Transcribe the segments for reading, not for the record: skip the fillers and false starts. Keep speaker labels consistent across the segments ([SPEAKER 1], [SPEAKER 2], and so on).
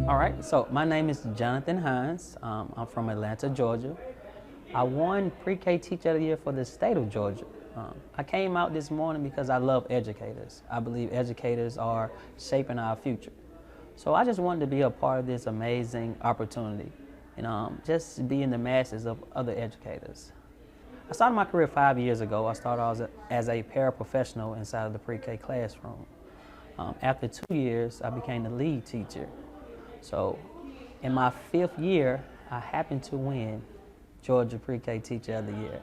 [SPEAKER 1] All right, so my name is Jonathon Hines. I'm from Atlanta, Georgia. I won Pre-K Teacher of the Year for the state of Georgia. I came out this morning because I love educators. I believe educators are shaping our future. So I just wanted to be a part of this amazing opportunity and just be in the masses of other educators. I started my career 5 years ago. I started as a paraprofessional inside of the Pre-K classroom. After 2 years, I became the lead teacher. So in my 5th year, I happened to win Georgia Pre-K Teacher of the Year.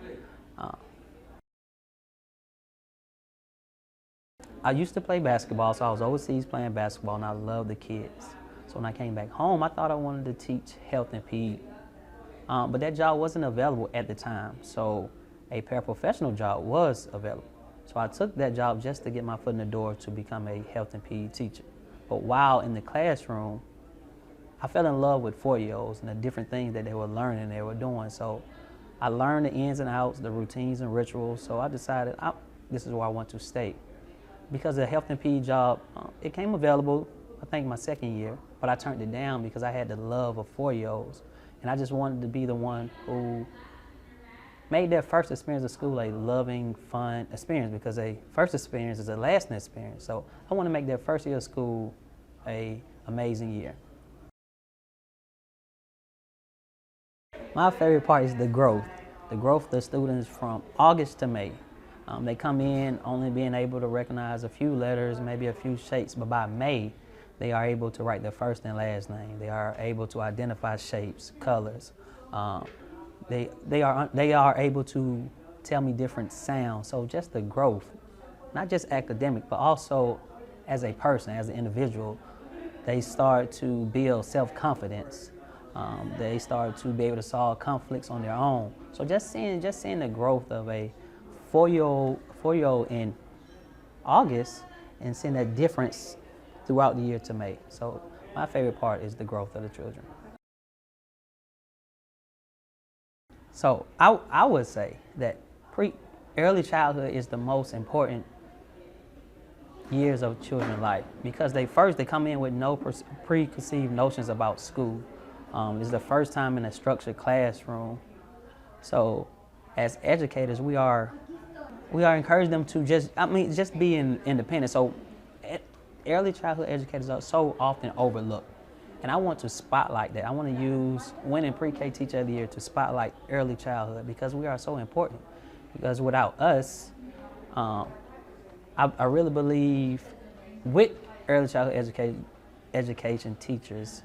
[SPEAKER 1] I used to play basketball, so I was overseas playing basketball, and I loved the kids. So when I came back home, I thought I wanted to teach health and PE. But that job wasn't available at the time, so a paraprofessional job was available. So I took that job just to get my foot in the door to become a health and PE teacher. But while in the classroom, I fell in love with 4-year-olds and the different things that they were learning, they were doing. So I learned the ins and outs, the routines and rituals, so I decided this is where I want to stay. Because the health and PE job, it came available, I think my 2nd year, but I turned it down because I had the love of 4-year-olds. And I just wanted to be the one who made their first experience of school a loving, fun experience, because a first experience is a lasting experience. So I want to make their first year of school an amazing year. My favorite part is the growth of the students from August to May. They come in only being able to recognize a few letters, maybe a few shapes, but by May, they are able to write their first and last name. They are able to identify shapes, colors. They are able to tell me different sounds. So just the growth, not just academic, but also as a person, as an individual. They start to build self-confidence. They start to be able to solve conflicts on their own. So just seeing the growth of a 4-year-old in August and seeing that difference throughout the year to May. So my favorite part is the growth of the children. So I would say that early childhood is the most important years of children's life, because they come in with no preconceived notions about school. It's the first time in a structured classroom. So as educators, we are encouraging them to just be independent. So early childhood educators are so often overlooked. And I want to spotlight that. I want to use winning Pre-K Teacher of the Year to spotlight early childhood, because we are so important. Because without us, I really believe with early childhood education teachers,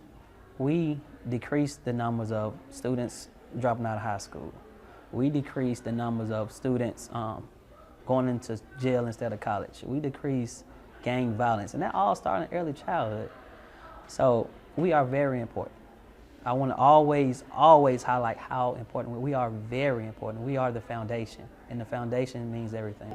[SPEAKER 1] we decrease the numbers of students dropping out of high school. We decrease the numbers of students going into jail instead of college. We decrease gang violence, and that all started in early childhood. So we are very important. I want to always highlight how important we are. Very important. We are the foundation, and the foundation means everything.